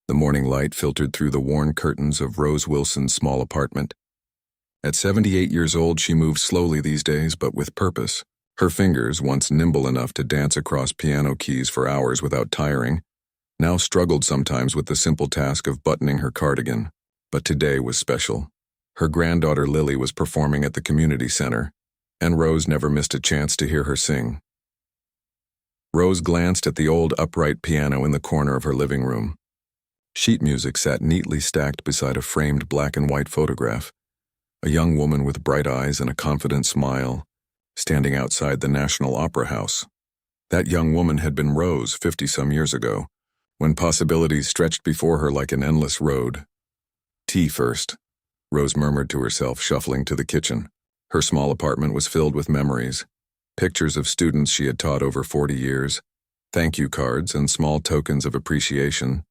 The morning light filtered through the worn curtains of Rose Wilson's small apartment. At 78 years old, she moved slowly these days, but with purpose. Her fingers, once nimble enough to dance across piano keys for hours without tiring, now struggled sometimes with the simple task of buttoning her cardigan. But today was special. Her granddaughter Lily was performing at the community center, and Rose never missed a chance to hear her sing. Rose glanced at the old upright piano in the corner of her living room. Sheet music sat neatly stacked beside a framed black and white photograph. A young woman with bright eyes and a confident smile, standing outside the National Opera House. That young woman had been Rose 50-some years ago, when possibilities stretched before her like an endless road. Tea first, Rose murmured to herself, shuffling to the kitchen. Her small apartment was filled with memories, pictures of students she had taught over 40 years, thank you cards and small tokens of appreciation.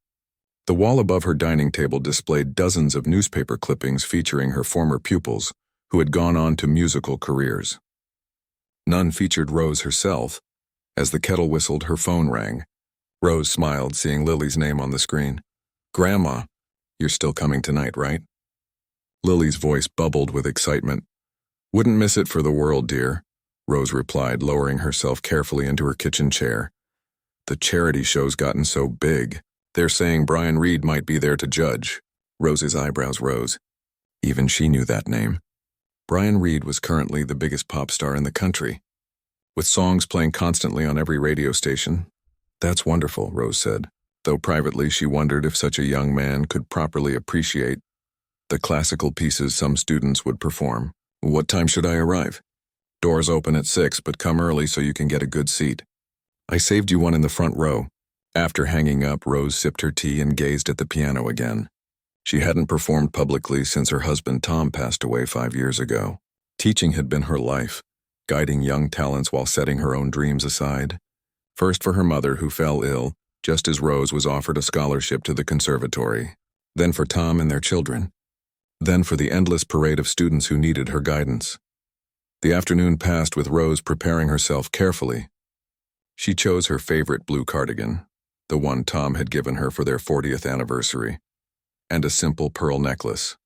The wall above her dining table displayed dozens of newspaper clippings featuring her former pupils who had gone on to musical careers. None featured Rose herself. As the kettle whistled, her phone rang. Rose smiled, seeing Lily's name on the screen. "Grandma, you're still coming tonight, right?" Lily's voice bubbled with excitement. "Wouldn't miss it for the world, dear," Rose replied, lowering herself carefully into her kitchen chair. "The charity show's gotten so big. They're saying Brian Reed might be there to judge." Rose's eyebrows rose. Even she knew that name. Brian Reed was currently the biggest pop star in the country, with songs playing constantly on every radio station. "That's wonderful," Rose said, though privately she wondered if such a young man could properly appreciate the classical pieces some students would perform. "What time should I arrive?" "Doors open at 6, but come early so you can get a good seat. I saved you one in the front row." After hanging up, Rose sipped her tea and gazed at the piano again. She hadn't performed publicly since her husband Tom passed away 5 years ago. Teaching had been her life, guiding young talents while setting her own dreams aside. First for her mother, who fell ill, just as Rose was offered a scholarship to the conservatory. Then for Tom and their children. Then for the endless parade of students who needed her guidance. The afternoon passed with Rose preparing herself carefully. She chose her favorite blue cardigan, the one Tom had given her for their 40th anniversary, and a simple pearl necklace.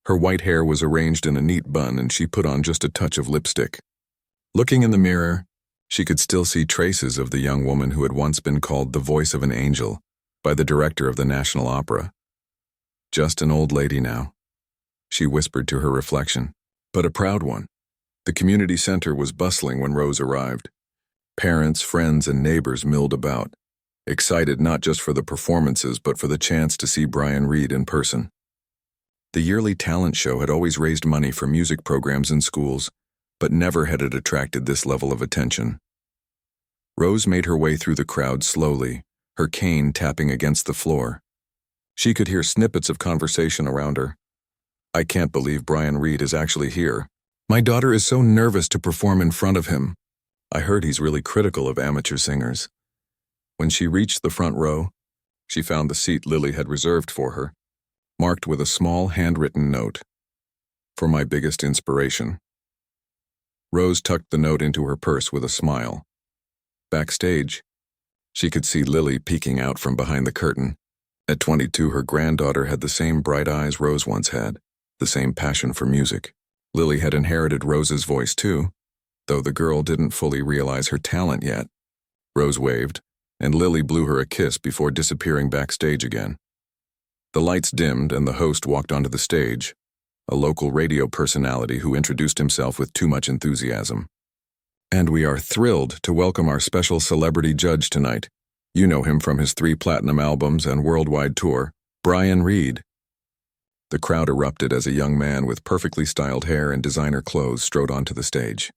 Her white hair was arranged in a neat bun, and she put on just a touch of lipstick. Looking in the mirror, she could still see traces of the young woman who had once been called the voice of an angel by the director of the National Opera. Just an old lady now, she whispered to her reflection, but a proud one. The community center was bustling when Rose arrived. Parents, friends, and neighbors milled about, excited not just for the performances but for the chance to see Brian Reed in person. The yearly talent show had always raised money for music programs in schools, but never had it attracted this level of attention. Rose made her way through the crowd slowly, her cane tapping against the floor. She could hear snippets of conversation around her. "I can't believe Brian Reed is actually here. My daughter is so nervous to perform in front of him. I heard he's really critical of amateur singers." When she reached the front row, she found the seat Lily had reserved for her, marked with a small handwritten note. "For my biggest inspiration." Rose tucked the note into her purse with a smile. Backstage, she could see Lily peeking out from behind the curtain. At 22, her granddaughter had the same bright eyes Rose once had, the same passion for music. Lily had inherited Rose's voice too, though the girl didn't fully realize her talent yet. Rose waved, and Lily blew her a kiss before disappearing backstage again. The lights dimmed and the host walked onto the stage, a local radio personality who introduced himself with too much enthusiasm. "And we are thrilled to welcome our special celebrity judge tonight. You know him from his 3 platinum albums and worldwide tour, Brian Reed." The crowd erupted as a young man with perfectly styled hair and designer clothes strode onto the stage.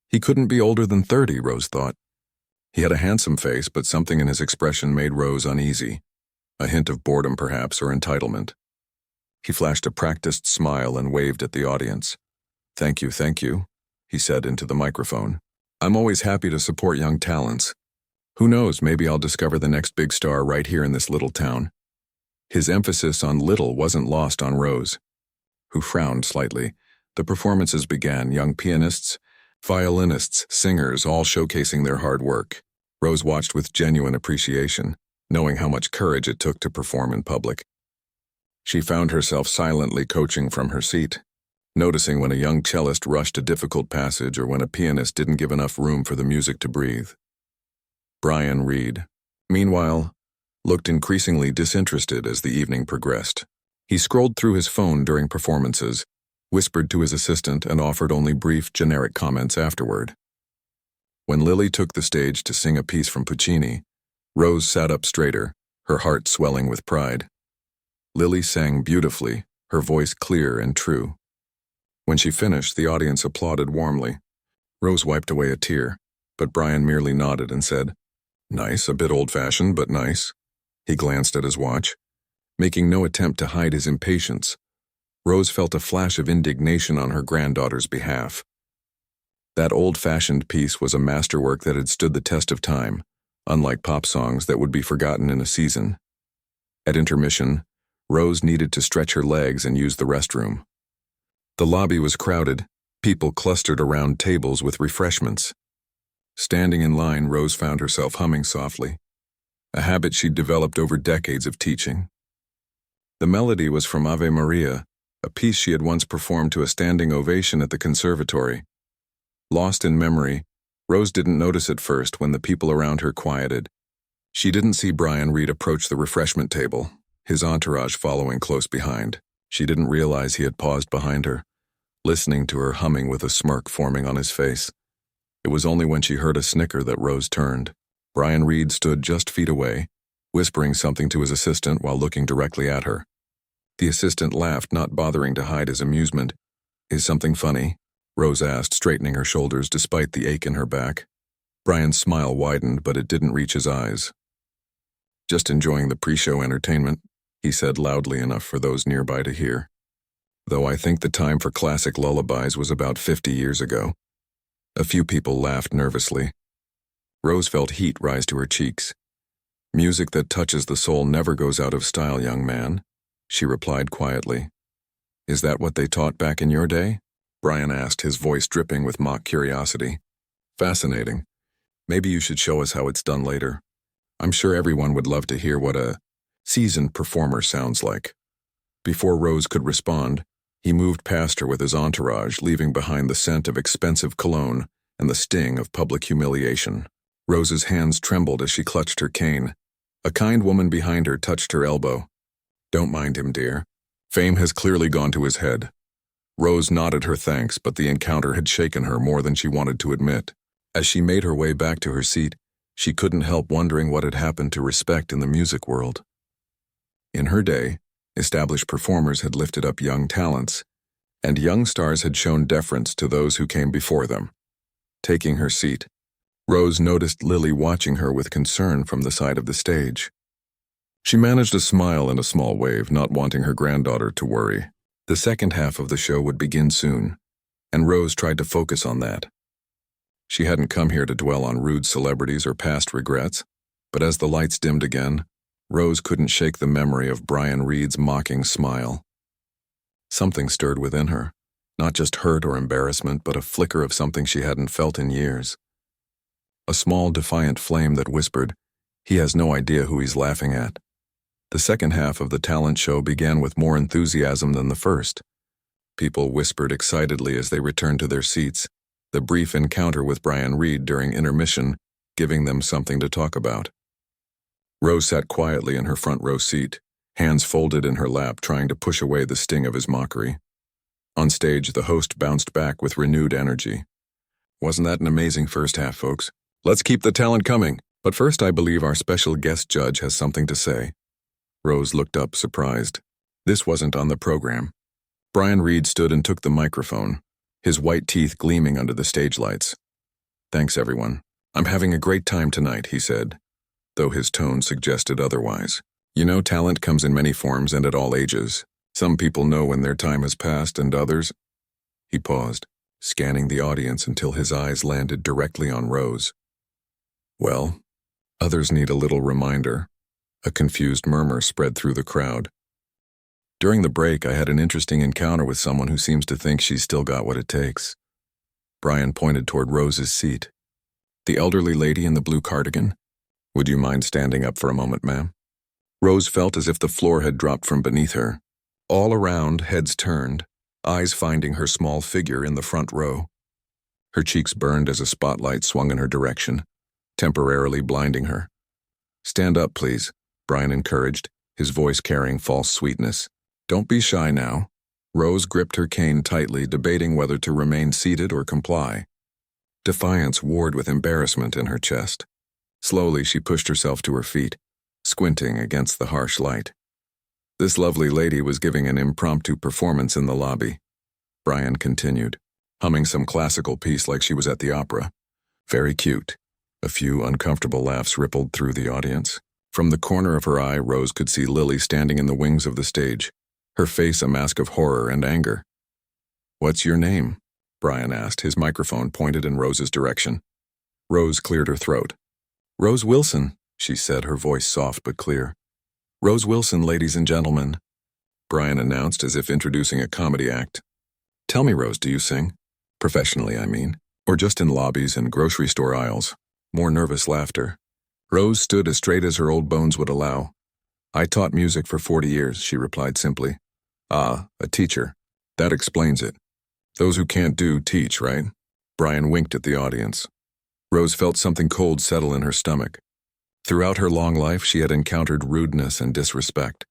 He couldn't be older than 30, Rose thought. He had a handsome face, but something in his expression made Rose uneasy. A hint of boredom, perhaps, or entitlement. He flashed a practiced smile and waved at the audience. Thank you," he said into the microphone. "I'm always happy to support young talents. Who knows, maybe I'll discover the next big star right here in this little town." His emphasis on little wasn't lost on Rose, who frowned slightly. The performances began, young pianists, violinists, singers, all showcasing their hard work. Rose watched with genuine appreciation. knowing how much courage it took to perform in public. She found herself silently coaching from her seat, noticing when a young cellist rushed a difficult passage or when a pianist didn't give enough room for the music to breathe. Brian Reed, meanwhile, looked increasingly disinterested as the evening progressed. He scrolled through his phone during performances, whispered to his assistant, and offered only brief, generic comments afterward. When Lily took the stage to sing a piece from Puccini, Rose sat up straighter, her heart swelling with pride. Lily sang beautifully, her voice clear and true. When she finished, the audience applauded warmly. Rose wiped away a tear, but Brian merely nodded and said, "Nice, a bit old-fashioned, but nice." He glanced at his watch, making no attempt to hide his impatience. Rose felt a flash of indignation on her granddaughter's behalf. That old-fashioned piece was a masterwork that had stood the test of time, unlike pop songs that would be forgotten in a season. At intermission, Rose needed to stretch her legs and use the restroom. The lobby was crowded, people clustered around tables with refreshments. Standing in line, Rose found herself humming softly, a habit she'd developed over decades of teaching. The melody was from Ave Maria, a piece she had once performed to a standing ovation at the conservatory. Lost in memory, Rose didn't notice at first when the people around her quieted. She didn't see Brian Reed approach the refreshment table, his entourage following close behind. She didn't realize he had paused behind her, listening to her humming with a smirk forming on his face. It was only when she heard a snicker that Rose turned. Brian Reed stood just feet away, whispering something to his assistant while looking directly at her. The assistant laughed, not bothering to hide his amusement. "Is something funny?" Rose asked, straightening her shoulders despite the ache in her back. Brian's smile widened, but it didn't reach his eyes. "Just enjoying the pre-show entertainment," he said loudly enough for those nearby to hear. "Though I think the time for classic lullabies was about 50 years ago." A few people laughed nervously. Rose felt heat rise to her cheeks. "Music that touches the soul never goes out of style, young man," she replied quietly. "Is that what they taught back in your day?" Brian asked, his voice dripping with mock curiosity. "Fascinating. Maybe you should show us how it's done later. I'm sure everyone would love to hear what a seasoned performer sounds like." Before Rose could respond, he moved past her with his entourage, leaving behind the scent of expensive cologne and the sting of public humiliation. Rose's hands trembled as she clutched her cane. A kind woman behind her touched her elbow. "Don't mind him, dear. Fame has clearly gone to his head." Rose nodded her thanks, but the encounter had shaken her more than she wanted to admit. As she made her way back to her seat, she couldn't help wondering what had happened to respect in the music world. In her day, established performers had lifted up young talents, and young stars had shown deference to those who came before them. Taking her seat, Rose noticed Lily watching her with concern from the side of the stage. She managed a smile and a small wave, not wanting her granddaughter to worry. The second half of the show would begin soon, and Rose tried to focus on that. She hadn't come here to dwell on rude celebrities or past regrets, but as the lights dimmed again, Rose couldn't shake the memory of Brian Reed's mocking smile. Something stirred within her, not just hurt or embarrassment, but a flicker of something she hadn't felt in years. A small, defiant flame that whispered, "He has no idea who he's laughing at." The second half of the talent show began with more enthusiasm than the first. People whispered excitedly as they returned to their seats, the brief encounter with Brian Reed during intermission giving them something to talk about. Rose sat quietly in her front row seat, hands folded in her lap, trying to push away the sting of his mockery. On stage, the host bounced back with renewed energy. "Wasn't that an amazing first half, folks? Let's keep the talent coming. But first, I believe our special guest judge has something to say." Rose looked up, surprised. This wasn't on the program. Brian Reed stood and took the microphone, his white teeth gleaming under the stage lights. "Thanks, everyone. I'm having a great time tonight," he said, though his tone suggested otherwise. "You know, talent comes in many forms and at all ages. Some people know when their time has passed, and others—" He paused, scanning the audience until his eyes landed directly on Rose. "Well, others need a little reminder." A confused murmur spread through the crowd. "During the break, I had an interesting encounter with someone who seems to think she's still got what it takes." Brian pointed toward Rose's seat. "The elderly lady in the blue cardigan? Would you mind standing up for a moment, ma'am?" Rose felt as if the floor had dropped from beneath her. All around, heads turned, eyes finding her small figure in the front row. Her cheeks burned as a spotlight swung in her direction, temporarily blinding her. "Stand up, please," Brian encouraged, his voice carrying false sweetness. "Don't be shy now." Rose gripped her cane tightly, debating whether to remain seated or comply. Defiance warred with embarrassment in her chest. Slowly, she pushed herself to her feet, squinting against the harsh light. This lovely lady was giving an impromptu performance in the lobby. Brian continued, humming some classical piece like she was at the opera. Very cute. A few uncomfortable laughs rippled through the audience. From the corner of her eye, Rose could see Lily standing in the wings of the stage, her face a mask of horror and anger. "What's your name?" Brian asked, his microphone pointed in Rose's direction. Rose cleared her throat. "Rose Wilson," she said, her voice soft but clear. "Rose Wilson, ladies and gentlemen," Brian announced as if introducing a comedy act. "Tell me, Rose, do you sing? Professionally, I mean. Or just in lobbies and grocery store aisles?" More nervous laughter. Rose stood as straight as her old bones would allow. "I taught music for 40 years, she replied simply. "Ah, a teacher. That explains it. Those who can't do, teach, right?" Brian winked at the audience. Rose felt something cold settle in her stomach. Throughout her long life, she had encountered rudeness and disrespect.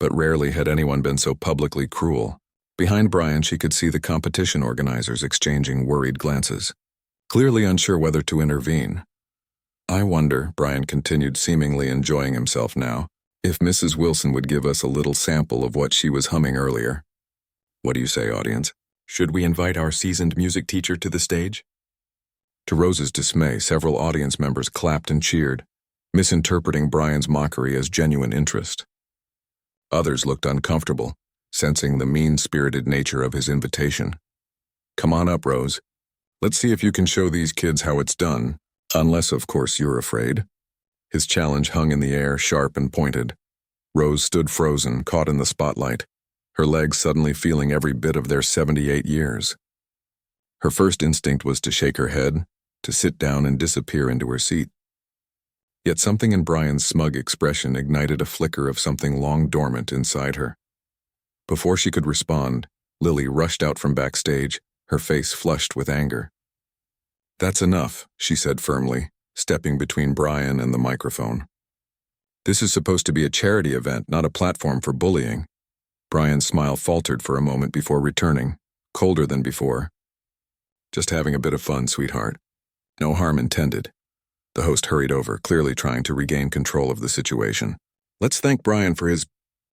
But rarely had anyone been so publicly cruel. Behind Brian, she could see the competition organizers exchanging worried glances, clearly unsure whether to intervene. "I wonder," Brian continued, seemingly enjoying himself now, "if Mrs. Wilson would give us a little sample of what she was humming earlier. What do you say, audience? Should we invite our seasoned music teacher to the stage?" To Rose's dismay, several audience members clapped and cheered, misinterpreting Brian's mockery as genuine interest. Others looked uncomfortable, sensing the mean-spirited nature of his invitation. "Come on up, Rose. Let's see if you can show these kids how it's done, unless, of course, you're afraid." His challenge hung in the air, sharp and pointed. Rose stood frozen, caught in the spotlight, her legs suddenly feeling every bit of their 78 years. Her first instinct was to shake her head, to sit down and disappear into her seat. Yet something in Brian's smug expression ignited a flicker of something long dormant inside her. Before she could respond, Lily rushed out from backstage, her face flushed with anger. "That's enough," she said firmly, stepping between Brian and the microphone. "This is supposed to be a charity event, not a platform for bullying." Brian's smile faltered for a moment before returning, colder than before. "Just having a bit of fun, sweetheart. No harm intended." The host hurried over, clearly trying to regain control of the situation. "Let's thank Brian for his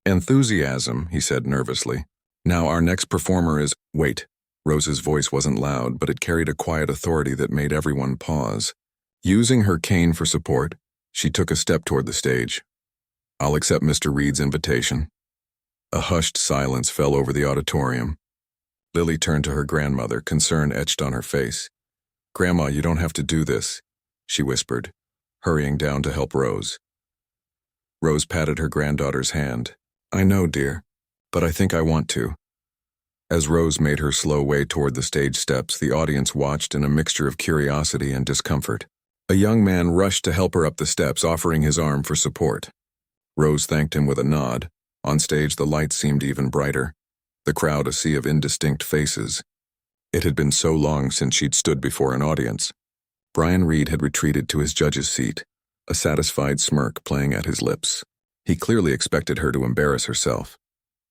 enthusiasm," he said nervously. "Now our next performer is—" "Wait." Rose's voice wasn't loud, but it carried a quiet authority that made everyone pause. Using her cane for support, she took a step toward the stage. "I'll accept Mr. Reed's invitation." A hushed silence fell over the auditorium. Lily turned to her grandmother, concern etched on her face. "Grandma, you don't have to do this," she whispered, hurrying down to help Rose. Rose patted her granddaughter's hand. "I know, dear, but I think I want to." As Rose made her slow way toward the stage steps, the audience watched in a mixture of curiosity and discomfort. A young man rushed to help her up the steps, offering his arm for support. Rose thanked him with a nod. On stage, the lights seemed even brighter, the crowd a sea of indistinct faces. It had been so long since she'd stood before an audience. Brian Reed had retreated to his judge's seat, a satisfied smirk playing at his lips. He clearly expected her to embarrass herself.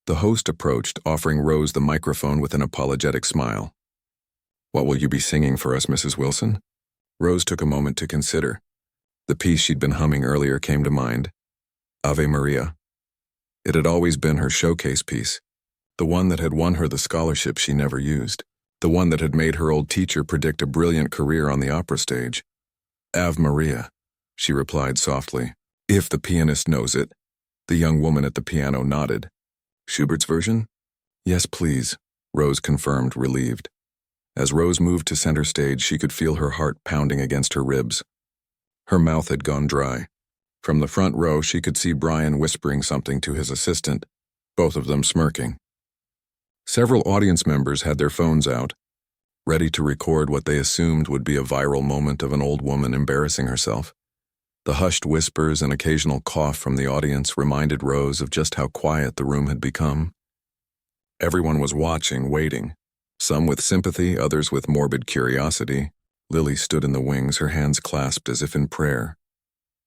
The host approached, offering Rose the microphone with an apologetic smile. "What will you be singing for us, Mrs. Wilson?" Rose took a moment to consider. The piece she'd been humming earlier came to mind. Ave Maria. It had always been her showcase piece, the one that had won her the scholarship she never used, the one that had made her old teacher predict a brilliant career on the opera stage. "Ave Maria," she replied softly. "If the pianist knows it." The young woman at the piano nodded. "Schubert's version?" "Yes, please," Rose confirmed, relieved. As Rose moved to center stage, she could feel her heart pounding against her ribs. Her mouth had gone dry. From the front row, she could see Brian whispering something to his assistant, both of them smirking. Several audience members had their phones out, ready to record what they assumed would be a viral moment of an old woman embarrassing herself. The hushed whispers and occasional cough from the audience reminded Rose of just how quiet the room had become. Everyone was watching, waiting, some with sympathy, others with morbid curiosity. Lily stood in the wings, her hands clasped as if in prayer.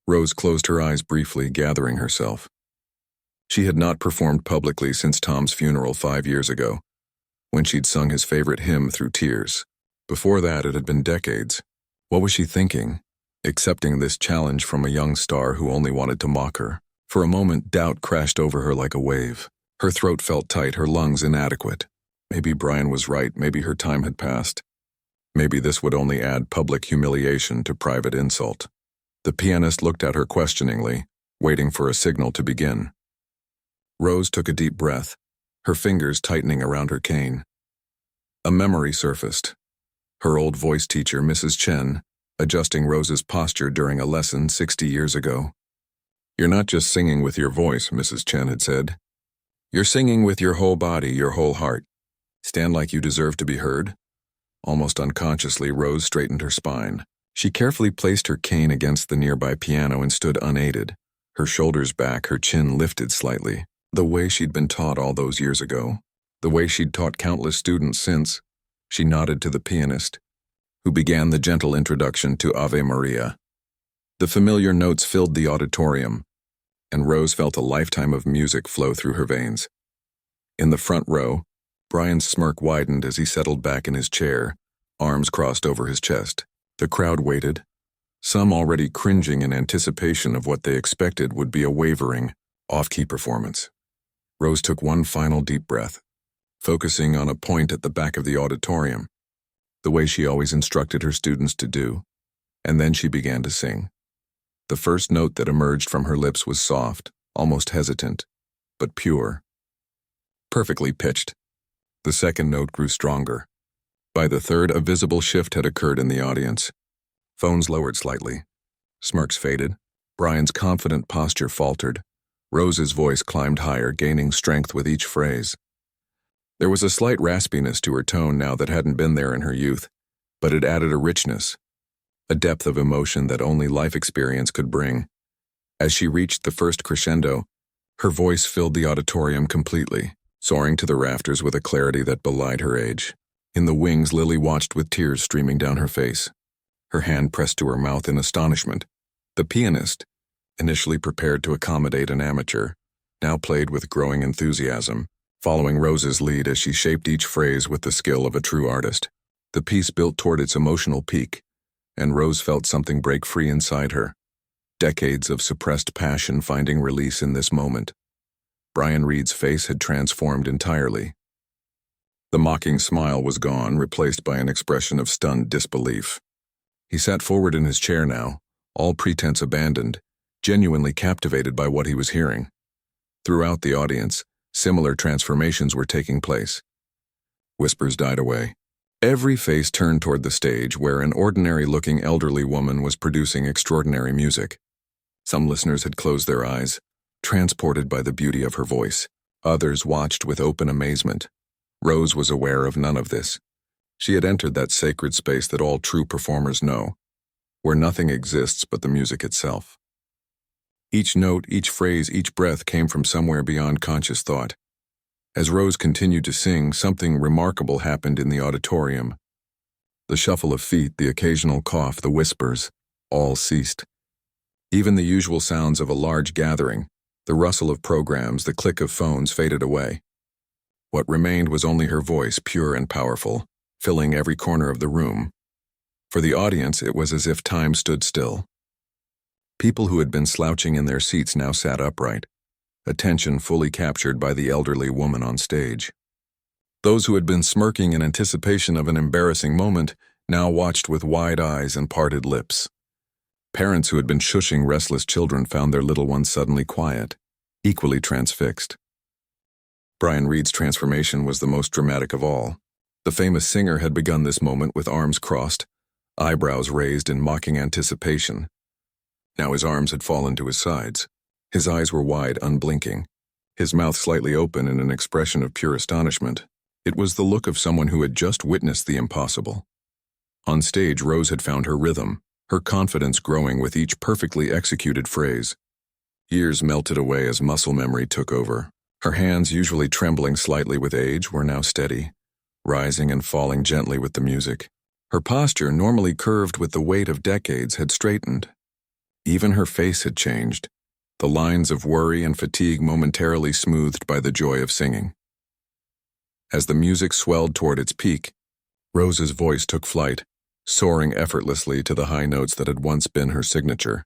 Rose closed her eyes briefly, gathering herself. She had not performed publicly since Tom's funeral 5 years ago, when she'd sung his favorite hymn through tears. Before that, it had been decades. What was she thinking? Accepting this challenge from a young star who only wanted to mock her. For a moment, doubt crashed over her like a wave. Her throat felt tight, her lungs inadequate. Maybe Brian was right, maybe her time had passed. Maybe this would only add public humiliation to private insult. The pianist looked at her questioningly, waiting for a signal to begin. Rose took a deep breath, her fingers tightening around her cane. A memory surfaced. Her old voice teacher, Mrs. Chen, adjusting Rose's posture during a lesson 60 years ago. "You're not just singing with your voice," Mrs. Chen had said. "You're singing with your whole body, your whole heart. Stand like you deserve to be heard." Almost unconsciously, Rose straightened her spine. She carefully placed her cane against the nearby piano and stood unaided, her shoulders back, her chin lifted slightly, the way she'd been taught all those years ago, the way she'd taught countless students since. She nodded to the pianist, who began the gentle introduction to Ave Maria. The familiar notes filled the auditorium, and Rose felt a lifetime of music flow through her veins. In the front row, Brian's smirk widened as he settled back in his chair, arms crossed over his chest. The crowd waited, some already cringing in anticipation of what they expected would be a wavering, off-key performance. Rose took one final deep breath, focusing on a point at the back of the auditorium, the way she always instructed her students to do, and then she began to sing. The first note that emerged from her lips was soft, almost hesitant, but pure. Perfectly pitched. The second note grew stronger. By the third, a visible shift had occurred in the audience. Phones lowered slightly. Smirks faded. Brian's confident posture faltered. Rose's voice climbed higher, gaining strength with each phrase. There was a slight raspiness to her tone now that hadn't been there in her youth, but it added a richness, a depth of emotion that only life experience could bring. As she reached the first crescendo, her voice filled the auditorium completely, soaring to the rafters with a clarity that belied her age. In the wings, Lily watched with tears streaming down her face, her hand pressed to her mouth in astonishment. The pianist, initially prepared to accommodate an amateur, now played with growing enthusiasm, following Rose's lead as she shaped each phrase with the skill of a true artist. The piece built toward its emotional peak, and Rose felt something break free inside her, decades of suppressed passion finding release in this moment. Brian Reed's face had transformed entirely. The mocking smile was gone, replaced by an expression of stunned disbelief. He sat forward in his chair now, all pretense abandoned, genuinely captivated by what he was hearing. Throughout the audience, similar transformations were taking place. Whispers died away. Every face turned toward the stage where an ordinary-looking elderly woman was producing extraordinary music. Some listeners had closed their eyes, transported by the beauty of her voice. Others watched with open amazement. Rose was aware of none of this. She had entered that sacred space that all true performers know, where nothing exists but the music itself. Each note, each phrase, each breath came from somewhere beyond conscious thought. As Rose continued to sing, something remarkable happened in the auditorium. The shuffle of feet, the occasional cough, the whispers, all ceased. Even the usual sounds of a large gathering, the rustle of programs, the click of phones faded away. What remained was only her voice, pure and powerful, filling every corner of the room. For the audience, it was as if time stood still. People who had been slouching in their seats now sat upright, attention fully captured by the elderly woman on stage. Those who had been smirking in anticipation of an embarrassing moment now watched with wide eyes and parted lips. Parents who had been shushing restless children found their little ones suddenly quiet, equally transfixed. Brian Reed's transformation was the most dramatic of all. The famous singer had begun this moment with arms crossed, eyebrows raised in mocking anticipation. Now his arms had fallen to his sides. His eyes were wide, unblinking, his mouth slightly open in an expression of pure astonishment. It was the look of someone who had just witnessed the impossible. On stage, Rose had found her rhythm, her confidence growing with each perfectly executed phrase. Years melted away as muscle memory took over. Her hands, usually trembling slightly with age, were now steady, rising and falling gently with the music. Her posture, normally curved with the weight of decades, had straightened. Even her face had changed, the lines of worry and fatigue momentarily smoothed by the joy of singing. As the music swelled toward its peak, Rose's voice took flight, soaring effortlessly to the high notes that had once been her signature.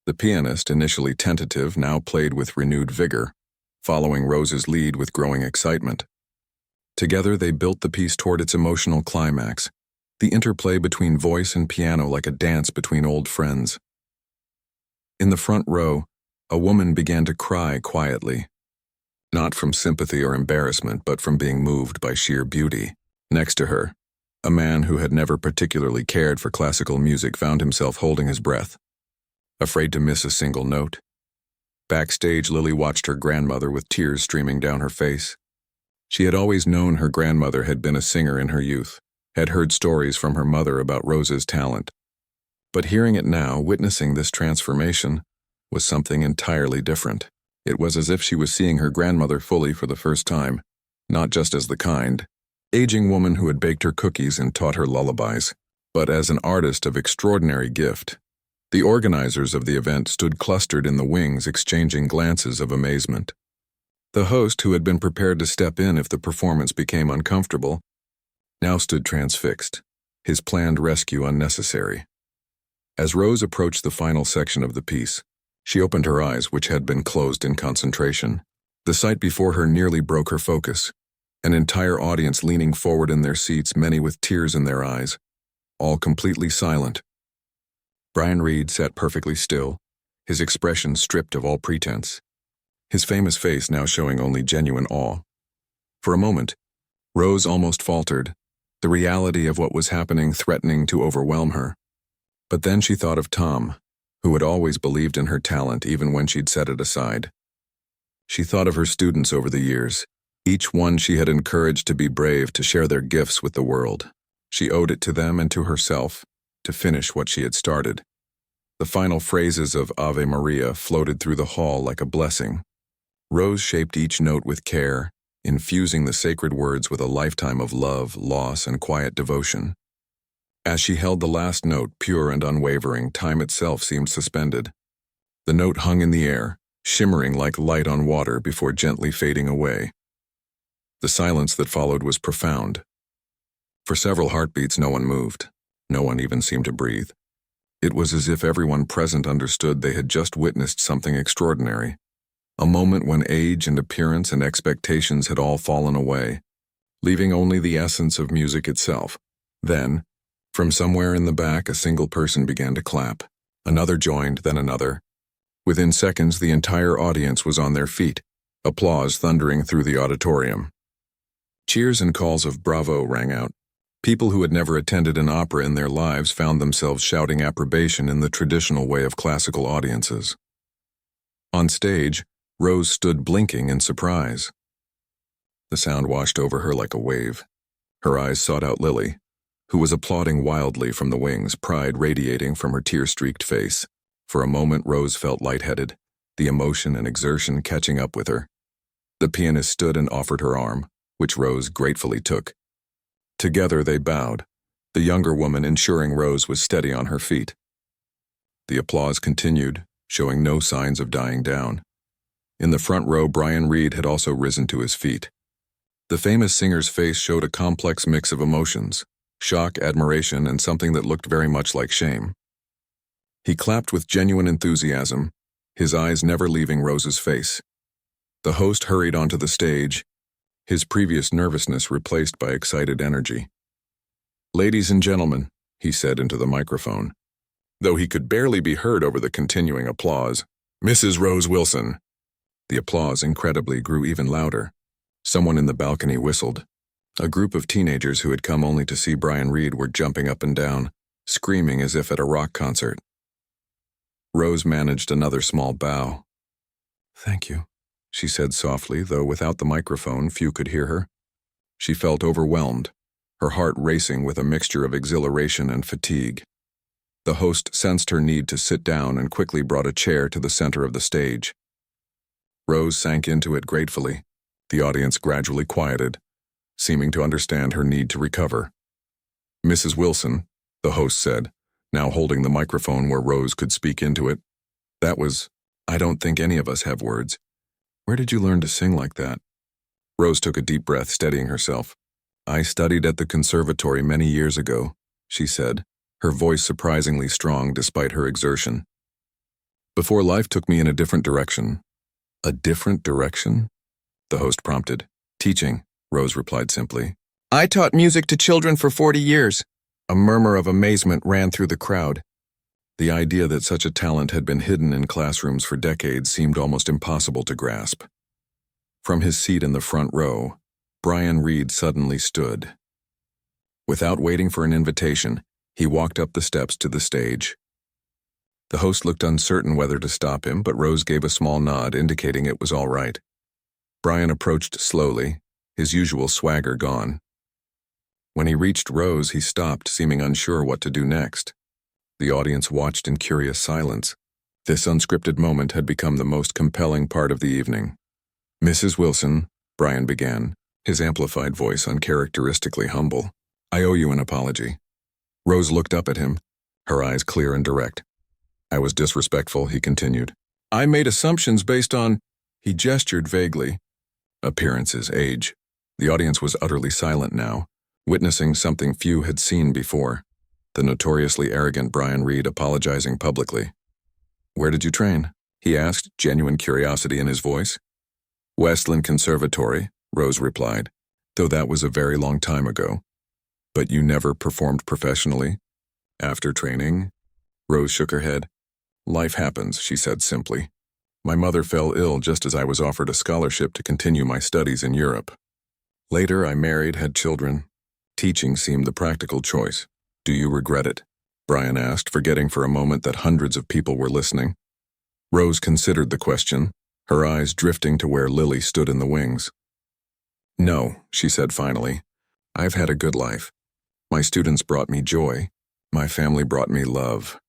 The pianist, initially tentative, now played with renewed vigor, following Rose's lead with growing excitement. Together they built the piece toward its emotional climax, the interplay between voice and piano like a dance between old friends. In the front row, a woman began to cry quietly, not from sympathy or embarrassment, but from being moved by sheer beauty. Next to her, a man who had never particularly cared for classical music found himself holding his breath, afraid to miss a single note. Backstage, Lily watched her grandmother with tears streaming down her face. She had always known her grandmother had been a singer in her youth, had heard stories from her mother about Rose's talent. But hearing it now, witnessing this transformation, was something entirely different. It was as if she was seeing her grandmother fully for the first time, not just as the kind, aging woman who had baked her cookies and taught her lullabies, but as an artist of extraordinary gift. The organizers of the event stood clustered in the wings, exchanging glances of amazement. The host, who had been prepared to step in if the performance became uncomfortable, now stood transfixed, his planned rescue unnecessary. As Rose approached the final section of the piece, she opened her eyes, which had been closed in concentration. The sight before her nearly broke her focus. An entire audience leaning forward in their seats, many with tears in their eyes, all completely silent. Brian Reed sat perfectly still, his expression stripped of all pretense, his famous face now showing only genuine awe. For a moment, Rose almost faltered, the reality of what was happening threatening to overwhelm her. But then she thought of Tom, who had always believed in her talent even when she'd set it aside. She thought of her students over the years, each one she had encouraged to be brave, to share their gifts with the world. She owed it to them and to herself to finish what she had started. The final phrases of Ave Maria floated through the hall like a blessing. Rose shaped each note with care, infusing the sacred words with a lifetime of love, loss, and quiet devotion. As she held the last note, pure and unwavering, time itself seemed suspended. The note hung in the air, shimmering like light on water before gently fading away. The silence that followed was profound. For several heartbeats, no one moved. No one even seemed to breathe. It was as if everyone present understood they had just witnessed something extraordinary. A moment when age and appearance and expectations had all fallen away, leaving only the essence of music itself. Then, from somewhere in the back, a single person began to clap. Another joined, then another. Within seconds, the entire audience was on their feet, applause thundering through the auditorium. Cheers and calls of bravo rang out. People who had never attended an opera in their lives found themselves shouting approbation in the traditional way of classical audiences. On stage, Rose stood blinking in surprise. The sound washed over her like a wave. Her eyes sought out Lily, who was applauding wildly from the wings, pride radiating from her tear-streaked face. For a moment, Rose felt lightheaded, the emotion and exertion catching up with her. The pianist stood and offered her arm, which Rose gratefully took. Together they bowed, the younger woman ensuring Rose was steady on her feet. The applause continued, showing no signs of dying down. In the front row, Brian Reed had also risen to his feet. The famous singer's face showed a complex mix of emotions, shock, admiration, and something that looked very much like shame. He clapped with genuine enthusiasm, his eyes never leaving Rose's face. The host hurried onto the stage, his previous nervousness replaced by excited energy. "Ladies and gentlemen," he said into the microphone, though he could barely be heard over the continuing applause, "Mrs. Rose Wilson." The applause incredibly grew even louder. Someone in the balcony whistled. A group of teenagers who had come only to see Brian Reed were jumping up and down, screaming as if at a rock concert. Rose managed another small bow. "Thank you," she said softly, though without the microphone few could hear her. She felt overwhelmed, her heart racing with a mixture of exhilaration and fatigue. The host sensed her need to sit down and quickly brought a chair to the center of the stage. Rose sank into it gratefully. The audience gradually quieted, seeming to understand her need to recover. "Mrs. Wilson," the host said, now holding the microphone where Rose could speak into it. I don't think any of us have words. Where did you learn to sing like that?" Rose took a deep breath, steadying herself. "I studied at the conservatory many years ago," she said, her voice surprisingly strong despite her exertion. "Before life took me in a different direction." "A different direction?" the host prompted. "Teaching," Rose replied simply. "I taught music to children for 40 years. A murmur of amazement ran through the crowd. The idea that such a talent had been hidden in classrooms for decades seemed almost impossible to grasp. From his seat in the front row, Brian Reed suddenly stood. Without waiting for an invitation, he walked up the steps to the stage. The host looked uncertain whether to stop him, but Rose gave a small nod indicating it was all right. Brian approached slowly, his usual swagger gone. When he reached Rose, he stopped, seeming unsure what to do next. The audience watched in curious silence. This unscripted moment had become the most compelling part of the evening. "Mrs. Wilson," Brian began, his amplified voice uncharacteristically humble, "I owe you an apology." Rose looked up at him, her eyes clear and direct. "I was disrespectful," he continued. "I made assumptions based on—" he gestured vaguely. "Appearances, age." The audience was utterly silent now, witnessing something few had seen before. The notoriously arrogant Brian Reed apologizing publicly. "Where did you train?" he asked, genuine curiosity in his voice. "Westland Conservatory," Rose replied, "though that was a very long time ago." "But you never performed professionally?" "After training?" Rose shook her head. "Life happens," she said simply. "My mother fell ill just as I was offered a scholarship to continue my studies in Europe. Later I married, had children. Teaching seemed the practical choice. Do you regret it?" Brian asked, forgetting for a moment that hundreds of people were listening. Rose considered the question, her eyes drifting to where Lily stood in the wings. "No," she said finally. "I've had a good life. My students brought me joy. My family brought me love."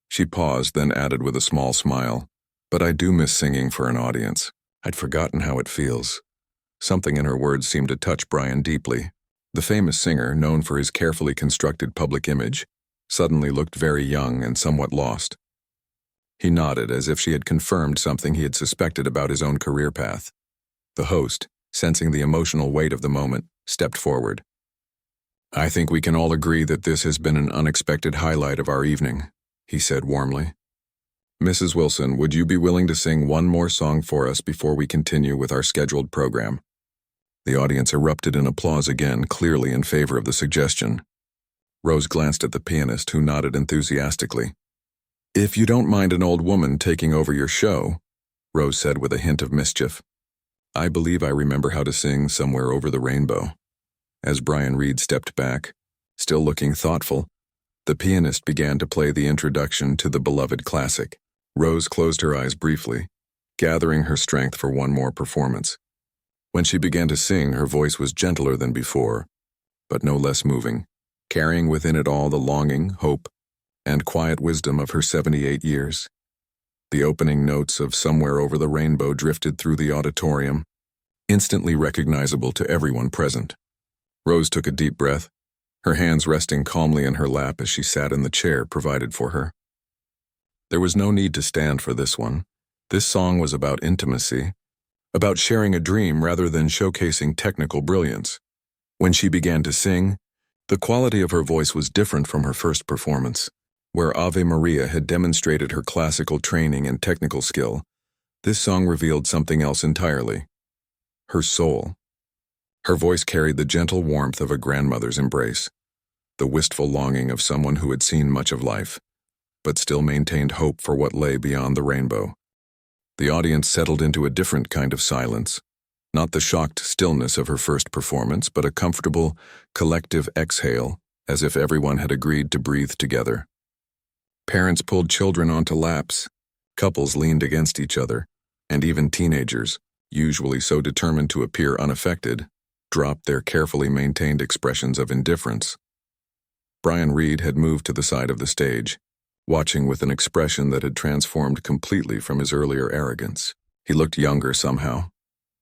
She paused, then added with a small smile, "But I do miss singing for an audience. I'd forgotten how it feels." Something in her words seemed to touch Brian deeply. The famous singer, known for his carefully constructed public image, suddenly looked very young and somewhat lost. He nodded as if she had confirmed something he had suspected about his own career path. The host, sensing the emotional weight of the moment, stepped forward. "I think we can all agree that this has been an unexpected highlight of our evening," he said warmly. "Mrs. Wilson, would you be willing to sing one more song for us before we continue with our scheduled program?" The audience erupted in applause again, clearly in favor of the suggestion. Rose glanced at the pianist, who nodded enthusiastically. "If you don't mind an old woman taking over your show," Rose said with a hint of mischief. "I believe I remember how to sing Somewhere Over the Rainbow." As Brian Reed stepped back, still looking thoughtful, the pianist began to play the introduction to the beloved classic. Rose closed her eyes briefly, gathering her strength for one more performance. When she began to sing, her voice was gentler than before, but no less moving, carrying within it all the longing, hope, and quiet wisdom of her 78 years. The opening notes of Somewhere Over the Rainbow drifted through the auditorium, instantly recognizable to everyone present. Rose took a deep breath, her hands resting calmly in her lap as she sat in the chair provided for her. There was no need to stand for this one. This song was about intimacy, about sharing a dream rather than showcasing technical brilliance. When she began to sing, the quality of her voice was different from her first performance. Where Ave Maria had demonstrated her classical training and technical skill, this song revealed something else entirely. Her soul. Her voice carried the gentle warmth of a grandmother's embrace, the wistful longing of someone who had seen much of life, but still maintained hope for what lay beyond the rainbow. The audience settled into a different kind of silence, not the shocked stillness of her first performance, but a comfortable, collective exhale, as if everyone had agreed to breathe together. Parents pulled children onto laps, couples leaned against each other, and even teenagers, usually so determined to appear unaffected, dropped their carefully maintained expressions of indifference. Brian Reed had moved to the side of the stage, watching with an expression that had transformed completely from his earlier arrogance. He looked younger somehow,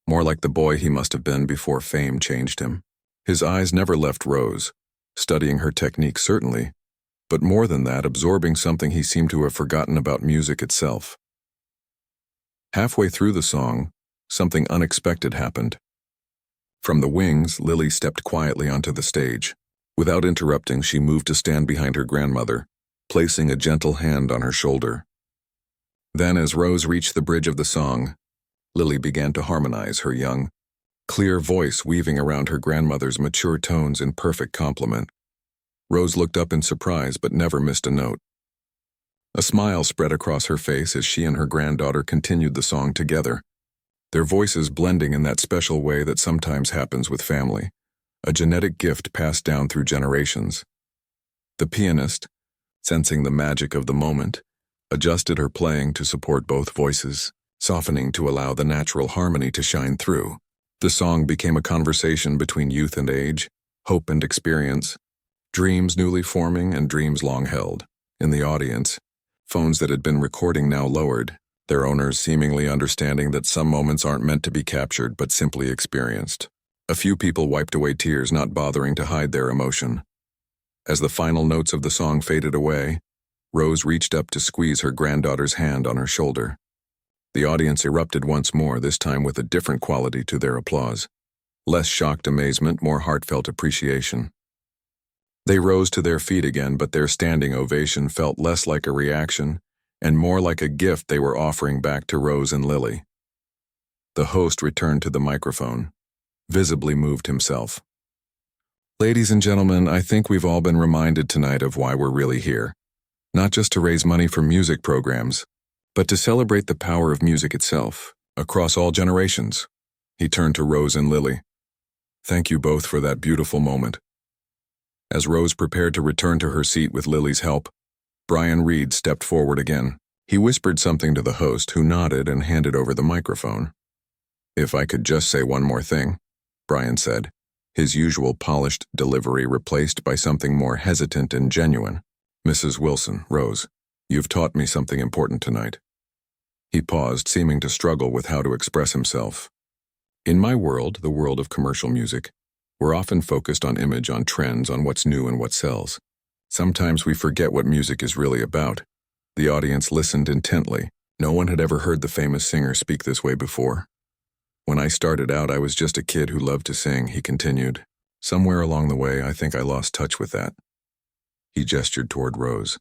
more like the boy he must have been before fame changed him. His eyes never left Rose, studying her technique certainly, but more than that, absorbing something he seemed to have forgotten about music itself. Halfway through the song, something unexpected happened. From the wings, Lily stepped quietly onto the stage. Without interrupting, she moved to stand behind her grandmother, placing a gentle hand on her shoulder. Then, as Rose reached the bridge of the song, Lily began to harmonize, her young, clear voice weaving around her grandmother's mature tones in perfect complement. Rose looked up in surprise but never missed a note. A smile spread across her face as she and her granddaughter continued the song together, their voices blending in that special way that sometimes happens with family, a genetic gift passed down through generations. The pianist, sensing the magic of the moment, adjusted her playing to support both voices, softening to allow the natural harmony to shine through. The song became a conversation between youth and age, hope and experience, dreams newly forming and dreams long held. In the audience, phones that had been recording now lowered, their owners seemingly understanding that some moments aren't meant to be captured but simply experienced. A few people wiped away tears, not bothering to hide their emotion. As the final notes of the song faded away, Rose reached up to squeeze her granddaughter's hand on her shoulder. The audience erupted once more, this time with a different quality to their applause. Less shocked amazement, more heartfelt appreciation. They rose to their feet again, but their standing ovation felt less like a reaction and more like a gift they were offering back to Rose and Lily. The host returned to the microphone, visibly moved himself. Ladies and gentlemen, I think we've all been reminded tonight of why we're really here. Not just to raise money for music programs, but to celebrate the power of music itself, across all generations. He turned to Rose and Lily. Thank you both for that beautiful moment. As Rose prepared to return to her seat with Lily's help, Brian Reed stepped forward again. He whispered something to the host, who nodded and handed over the microphone. If I could just say one more thing, Brian said, his usual polished delivery replaced by something more hesitant and genuine. Mrs. Wilson, Rose, you've taught me something important tonight. He paused, seeming to struggle with how to express himself. In my world, the world of commercial music, we're often focused on image, on trends, on what's new and what sells. Sometimes we forget what music is really about. The audience listened intently. No one had ever heard the famous singer speak this way before. When I started out, I was just a kid who loved to sing, he continued. Somewhere along the way, I think I lost touch with that. He gestured toward Rose.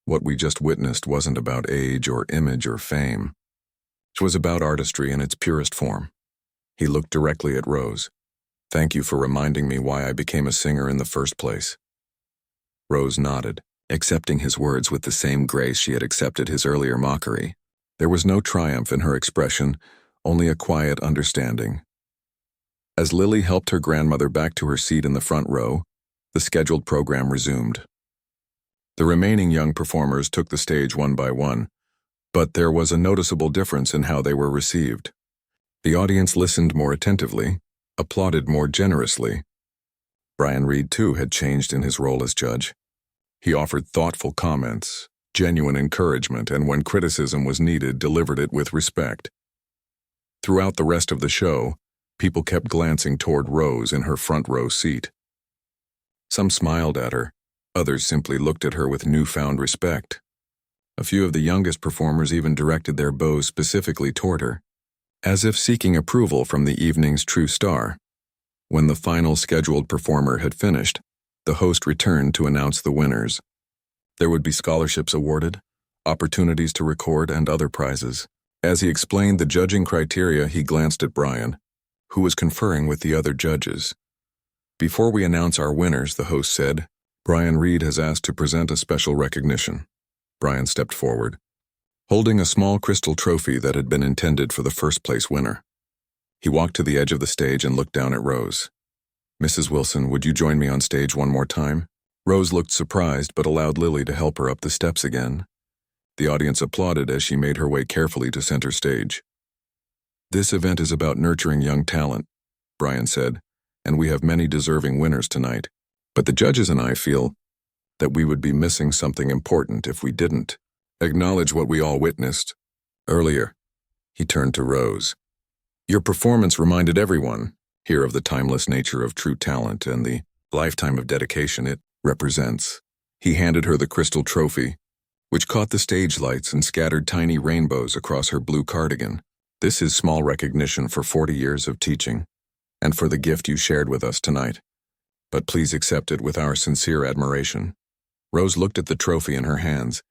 What we just witnessed wasn't about age or image or fame. It was about artistry in its purest form. He looked directly at Rose. Thank you for reminding me why I became a singer in the first place. Rose nodded, accepting his words with the same grace she had accepted his earlier mockery. There was no triumph in her expression, only a quiet understanding. As Lily helped her grandmother back to her seat in the front row, the scheduled program resumed. The remaining young performers took the stage one by one, but there was a noticeable difference in how they were received. The audience listened more attentively, applauded more generously. Brian Reed, too, had changed in his role as judge. He offered thoughtful comments, genuine encouragement, and when criticism was needed, delivered it with respect. Throughout the rest of the show, people kept glancing toward Rose in her front row seat. Some smiled at her, others simply looked at her with newfound respect. A few of the youngest performers even directed their bows specifically toward her, as if seeking approval from the evening's true star. When the final scheduled performer had finished, the host returned to announce the winners. There would be scholarships awarded, opportunities to record, and other prizes. As he explained the judging criteria, he glanced at Brian, who was conferring with the other judges. Before we announce our winners, the host said, Brian Reed has asked to present a special recognition. Brian stepped forward, holding a small crystal trophy that had been intended for the first-place winner. He walked to the edge of the stage and looked down at Rose. Mrs. Wilson, would you join me on stage one more time? Rose looked surprised but allowed Lily to help her up the steps again. The audience applauded as she made her way carefully to center stage. This event is about nurturing young talent, Brian said, and we have many deserving winners tonight. But the judges and I feel that we would be missing something important if we didn't acknowledge what we all witnessed earlier. He turned to Rose. Your performance reminded everyone here of the timeless nature of true talent and the lifetime of dedication it represents. He handed her the crystal trophy, which caught the stage lights and scattered tiny rainbows across her blue cardigan. This is small recognition for 40 years of teaching, and for the gift you shared with us tonight. But please accept it with our sincere admiration. Rose looked at the trophy in her hands,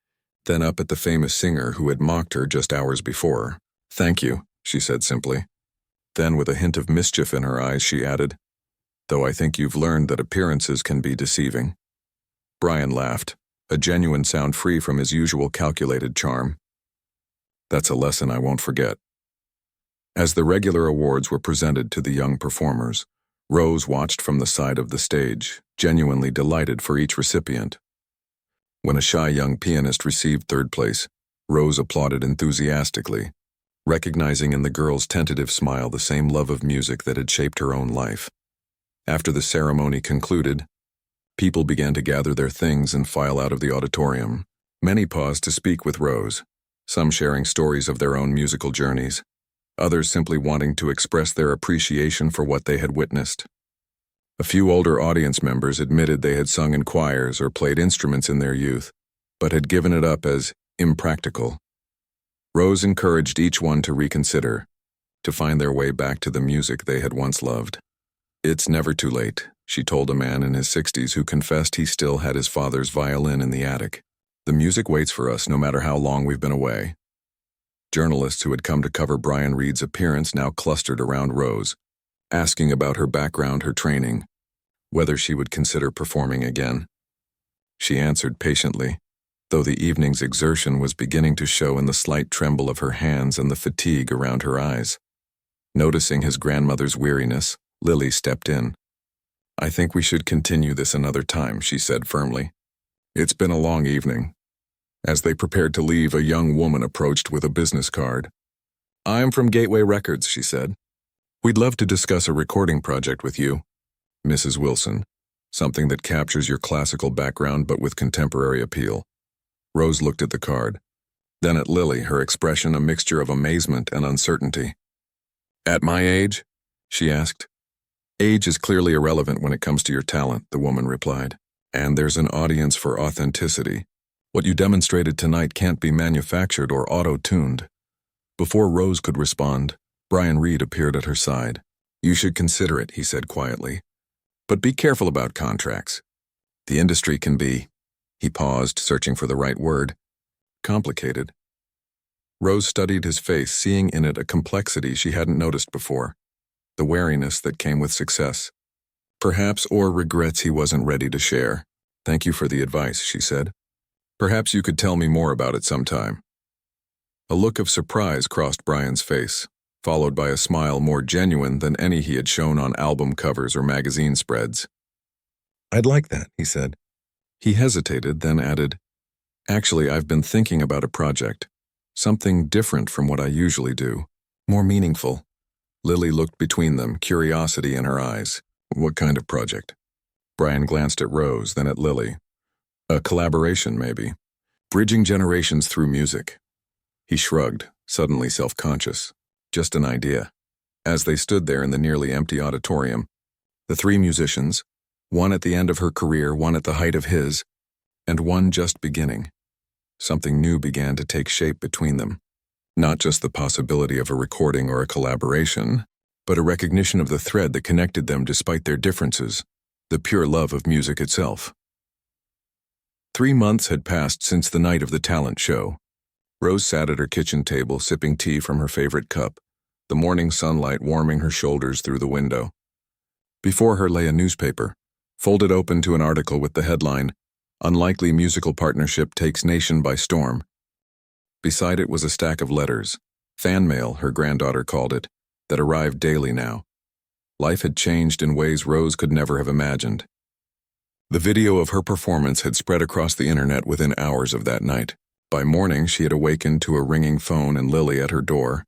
then up at the famous singer who had mocked her just hours before. Thank you, she said simply. Then, with a hint of mischief in her eyes, she added, though I think you've learned that appearances can be deceiving. Brian laughed, a genuine sound free from his usual calculated charm. That's a lesson I won't forget. As the regular awards were presented to the young performers, Rose watched from the side of the stage, genuinely delighted for each recipient. When a shy young pianist received third place, Rose applauded enthusiastically, recognizing in the girl's tentative smile the same love of music that had shaped her own life. After the ceremony concluded, people began to gather their things and file out of the auditorium. Many paused to speak with Rose, some sharing stories of their own musical journeys, others simply wanting to express their appreciation for what they had witnessed. A few older audience members admitted they had sung in choirs or played instruments in their youth, but had given it up as impractical. Rose encouraged each one to reconsider, to find their way back to the music they had once loved. It's never too late, she told a man in his 60s who confessed he still had his father's violin in the attic. The music waits for us no matter how long we've been away. Journalists who had come to cover Brian Reed's appearance now clustered around Rose, asking about her background, her training, whether she would consider performing again. She answered patiently, though the evening's exertion was beginning to show in the slight tremble of her hands and the fatigue around her eyes. Noticing his grandmother's weariness, Lily stepped in. I think we should continue this another time, she said firmly. It's been a long evening. As they prepared to leave, a young woman approached with a business card. I'm from Gateway Records, she said. We'd love to discuss a recording project with you, Mrs. Wilson, something that captures your classical background but with contemporary appeal. Rose looked at the card, then at Lily, her expression a mixture of amazement and uncertainty. At my age? She asked. Age is clearly irrelevant when it comes to your talent, the woman replied. And there's an audience for authenticity. What you demonstrated tonight can't be manufactured or auto-tuned. Before Rose could respond, Brian Reed appeared at her side. You should consider it, he said quietly. But be careful about contracts. The industry can be, he paused, searching for the right word, complicated. Rose studied his face, seeing in it a complexity she hadn't noticed before, the wariness that came with success. Perhaps or regrets he wasn't ready to share. Thank you for the advice, she said. Perhaps you could tell me more about it sometime. A look of surprise crossed Brian's face, followed by a smile more genuine than any he had shown on album covers or magazine spreads. I'd like that, he said. He hesitated, then added, Actually, I've been thinking about a project. Something different from what I usually do. More meaningful. Lily looked between them, curiosity in her eyes. What kind of project? Brian glanced at Rose, then at Lily. A collaboration, maybe. Bridging generations through music. He shrugged, suddenly self-conscious. Just an idea. As they stood there in the nearly empty auditorium, the three musicians, one at the end of her career, one at the height of his, and one just beginning. Something new began to take shape between them. Not just the possibility of a recording or a collaboration, but a recognition of the thread that connected them despite their differences, the pure love of music itself. 3 months had passed since the night of the talent show. Rose sat at her kitchen table sipping tea from her favorite cup, the morning sunlight warming her shoulders through the window. Before her lay a newspaper, folded open to an article with the headline, Unlikely Musical Partnership Takes Nation by Storm. Beside it was a stack of letters, fan mail, her granddaughter called it, that arrived daily now. Life had changed in ways Rose could never have imagined. The video of her performance had spread across the internet within hours of that night. By morning, she had awakened to a ringing phone and Lily at her door,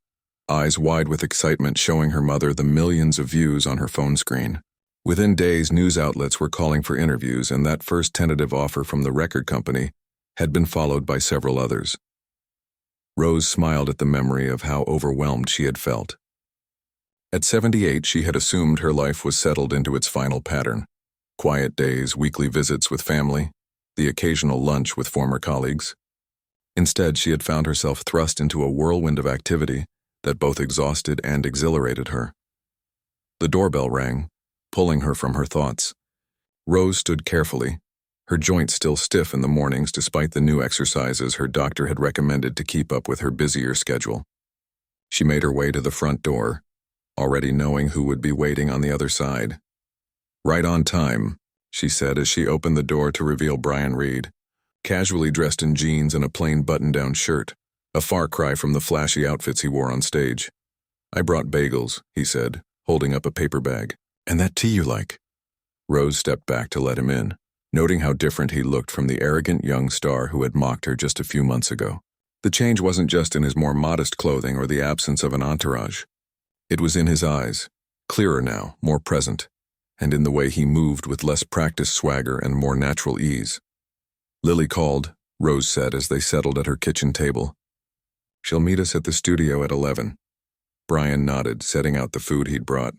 eyes wide with excitement showing her mother the millions of views on her phone screen. Within days, news outlets were calling for interviews, and that first tentative offer from the record company had been followed by several others. Rose smiled at the memory of how overwhelmed she had felt. At 78, she had assumed her life was settled into its final pattern: quiet days, weekly visits with family, the occasional lunch with former colleagues. Instead, she had found herself thrust into a whirlwind of activity that both exhausted and exhilarated her. The doorbell rang, pulling her from her thoughts. Rose stood carefully, her joints still stiff in the mornings despite the new exercises her doctor had recommended to keep up with her busier schedule. She made her way to the front door, already knowing who would be waiting on the other side. "Right on time," she said as she opened the door to reveal Brian Reed, casually dressed in jeans and a plain button-down shirt, a far cry from the flashy outfits he wore on stage. "I brought bagels," he said, holding up a paper bag. "And that tea you like." Rose stepped back to let him in, noting how different he looked from the arrogant young star who had mocked her just a few months ago. The change wasn't just in his more modest clothing or the absence of an entourage. It was in his eyes, clearer now, more present, and in the way he moved with less practiced swagger and more natural ease. "Lily called," Rose said as they settled at her kitchen table. "She'll meet us at the studio at 11. Brian nodded, setting out the food he'd brought.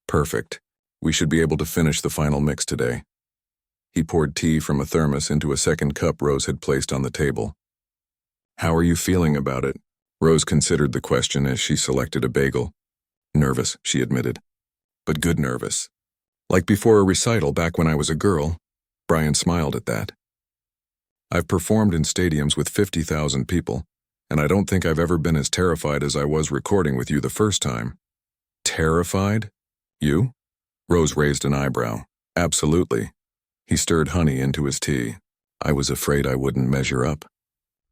"Perfect. We should be able to finish the final mix today." He poured tea from a thermos into a second cup Rose had placed on the table. "How are you feeling about it?" Rose considered the question as she selected a bagel. "Nervous," she admitted. "But good nervous. Like before a recital back when I was a girl." Brian smiled at that. "I've performed in stadiums with 50,000 people, and I don't think I've ever been as terrified as I was recording with you the first time." "Terrified? You?" Rose raised an eyebrow. "Absolutely." He stirred honey into his tea. "I was afraid I wouldn't measure up.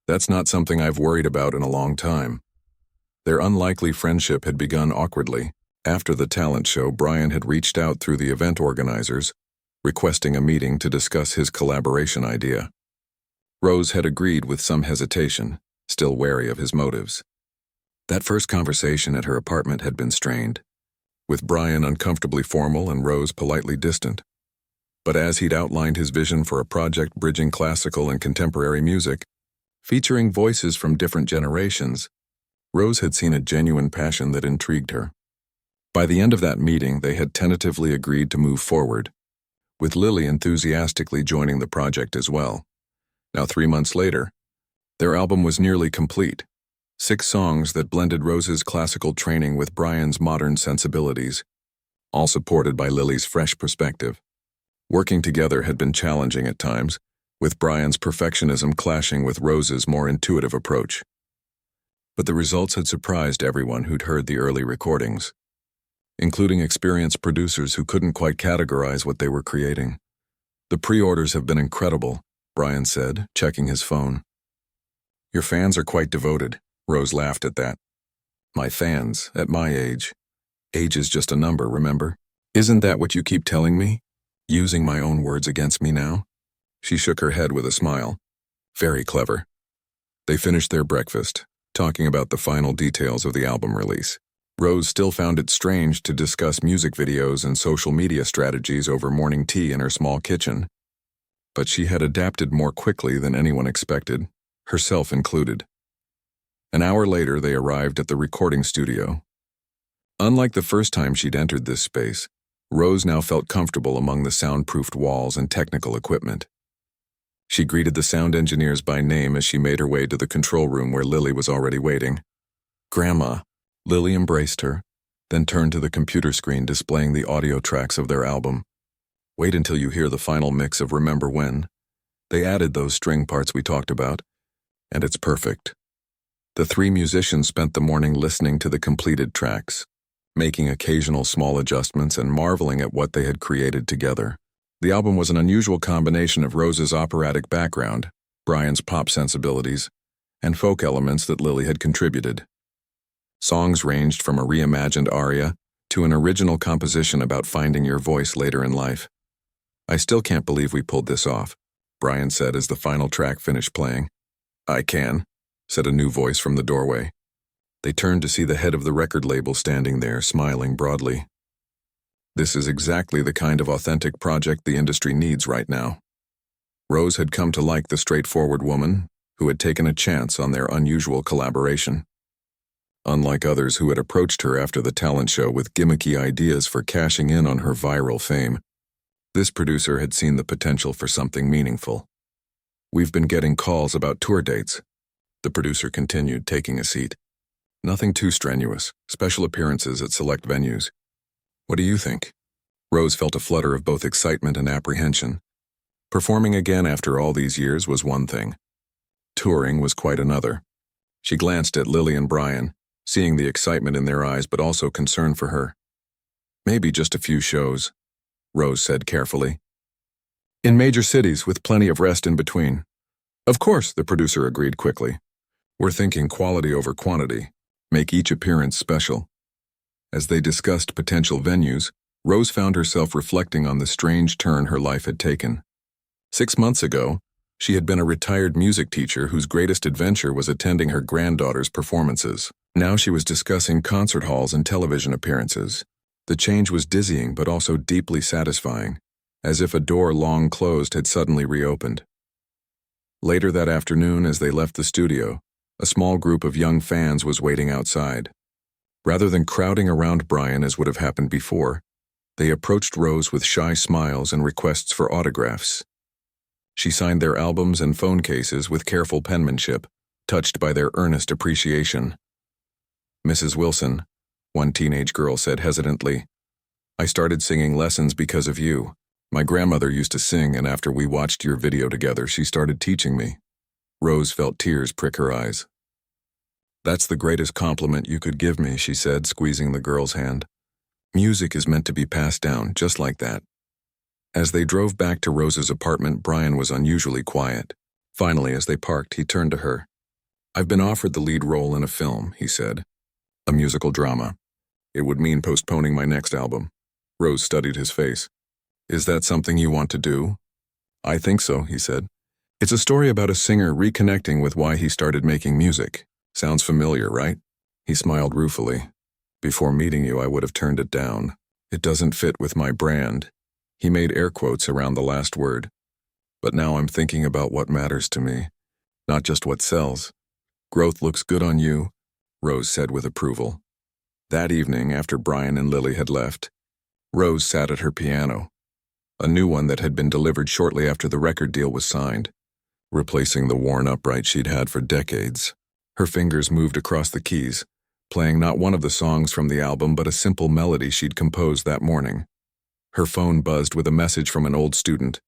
That's not something I've worried about in a long time." Their unlikely friendship had begun awkwardly. After the talent show, Brian had reached out through the event organizers, requesting a meeting to discuss his collaboration idea. Rose had agreed with some hesitation, still wary of his motives. That first conversation at her apartment had been strained, with Brian uncomfortably formal and Rose politely distant. But as he'd outlined his vision for a project bridging classical and contemporary music, featuring voices from different generations, Rose had seen a genuine passion that intrigued her. By the end of that meeting, they had tentatively agreed to move forward, with Lily enthusiastically joining the project as well. Now 3 months later, their album was nearly complete. 6 songs that blended Rose's classical training with Brian's modern sensibilities, all supported by Lily's fresh perspective. Working together had been challenging at times, with Brian's perfectionism clashing with Rose's more intuitive approach. But the results had surprised everyone who'd heard the early recordings, including experienced producers who couldn't quite categorize what they were creating. "The pre-orders have been incredible," Brian said, checking his phone. "Your fans are quite devoted." Rose laughed at that. "My fans, at my age. Age is just a number, remember? Isn't that what you keep telling me? Using my own words against me now?" She shook her head with a smile. "Very clever." They finished their breakfast, talking about the final details of the album release. Rose still found it strange to discuss music videos and social media strategies over morning tea in her small kitchen. But she had adapted more quickly than anyone expected, herself included. An hour later, they arrived at the recording studio. Unlike the first time she'd entered this space, Rose now felt comfortable among the soundproofed walls and technical equipment. She greeted the sound engineers by name as she made her way to the control room where Lily was already waiting. "Grandma." Lily embraced her, then turned to the computer screen displaying the audio tracks of their album. "Wait until you hear the final mix of Remember When. They added those string parts we talked about, and it's perfect." The 3 musicians spent the morning listening to the completed tracks, making occasional small adjustments and marveling at what they had created together. The album was an unusual combination of Rose's operatic background, Brian's pop sensibilities, and folk elements that Lily had contributed. Songs ranged from a reimagined aria to an original composition about finding your voice later in life. "I still can't believe we pulled this off," Brian said as the final track finished playing. "I can," said a new voice from the doorway. They turned to see the head of the record label standing there, smiling broadly. This is exactly the kind of authentic project the industry needs right now. Rose had come to like the straightforward woman who had taken a chance on their unusual collaboration. Unlike others who had approached her after the talent show with gimmicky ideas for cashing in on her viral fame, this producer had seen the potential for something meaningful. "We've been getting calls about tour dates," the producer continued, taking a seat. "Nothing too strenuous, special appearances at select venues. What do you think?" Rose felt a flutter of both excitement and apprehension. Performing again after all these years was one thing. Touring was quite another. She glanced at Lily and Brian, seeing the excitement in their eyes but also concern for her. "Maybe just a few shows," Rose said carefully. "In major cities with plenty of rest in between." "Of course," the producer agreed quickly. "We're thinking quality over quantity. Make each appearance special." As they discussed potential venues, Rose found herself reflecting on the strange turn her life had taken. 6 months ago, she had been a retired music teacher whose greatest adventure was attending her granddaughter's performances. Now she was discussing concert halls and television appearances. The change was dizzying but also deeply satisfying, as if a door long closed had suddenly reopened. Later that afternoon, as they left the studio, a small group of young fans was waiting outside. Rather than crowding around Brian as would have happened before, they approached Rose with shy smiles and requests for autographs. She signed their albums and phone cases with careful penmanship, touched by their earnest appreciation. "Mrs. Wilson," one teenage girl said hesitantly, "I started singing lessons because of you. My grandmother used to sing, and after we watched your video together, she started teaching me." Rose felt tears prick her eyes. "That's the greatest compliment you could give me," she said, squeezing the girl's hand. "Music is meant to be passed down, just like that." As they drove back to Rose's apartment, Brian was unusually quiet. Finally, as they parked, he turned to her. "I've been offered the lead role in a film," he said. "A musical drama. It would mean postponing my next album." Rose studied his face. "Is that something you want to do?" "I think so," he said. "It's a story about a singer reconnecting with why he started making music. Sounds familiar, right?" He smiled ruefully. "Before meeting you, I would have turned it down. It doesn't fit with my brand." He made air quotes around the last word. "But now I'm thinking about what matters to me, not just what sells." "Growth looks good on you," Rose said with approval. That evening, after Brian and Lily had left, Rose sat at her piano, a new one that had been delivered shortly after the record deal was signed, replacing the worn upright she'd had for decades. Her fingers moved across the keys, playing not one of the songs from the album but a simple melody she'd composed that morning. Her phone buzzed with a message from an old student,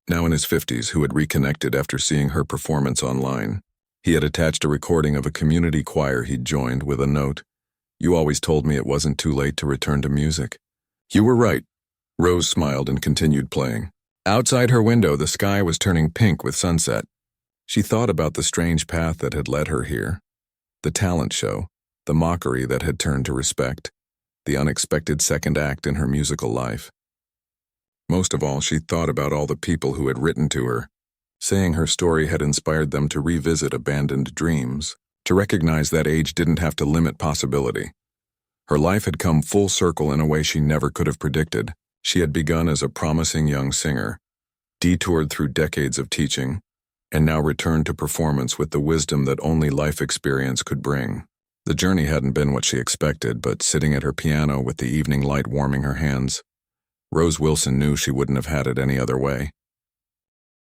now in his 50s, who had reconnected after seeing her performance online. He had attached a recording of a community choir he'd joined with a note. "You always told me it wasn't too late to return to music." "You were right." Rose smiled and continued playing. Outside her window, the sky was turning pink with sunset. She thought about the strange path that had led her here. The talent show, the mockery that had turned to respect, the unexpected second act in her musical life. Most of all, she thought about all the people who had written to her, saying her story had inspired them to revisit abandoned dreams, to recognize that age didn't have to limit possibility. Her life had come full circle in a way she never could have predicted. She had begun as a promising young singer, detoured through decades of teaching, and now returned to performance with the wisdom that only life experience could bring. The journey hadn't been what she expected, but sitting at her piano with the evening light warming her hands, Rose Wilson knew she wouldn't have had it any other way.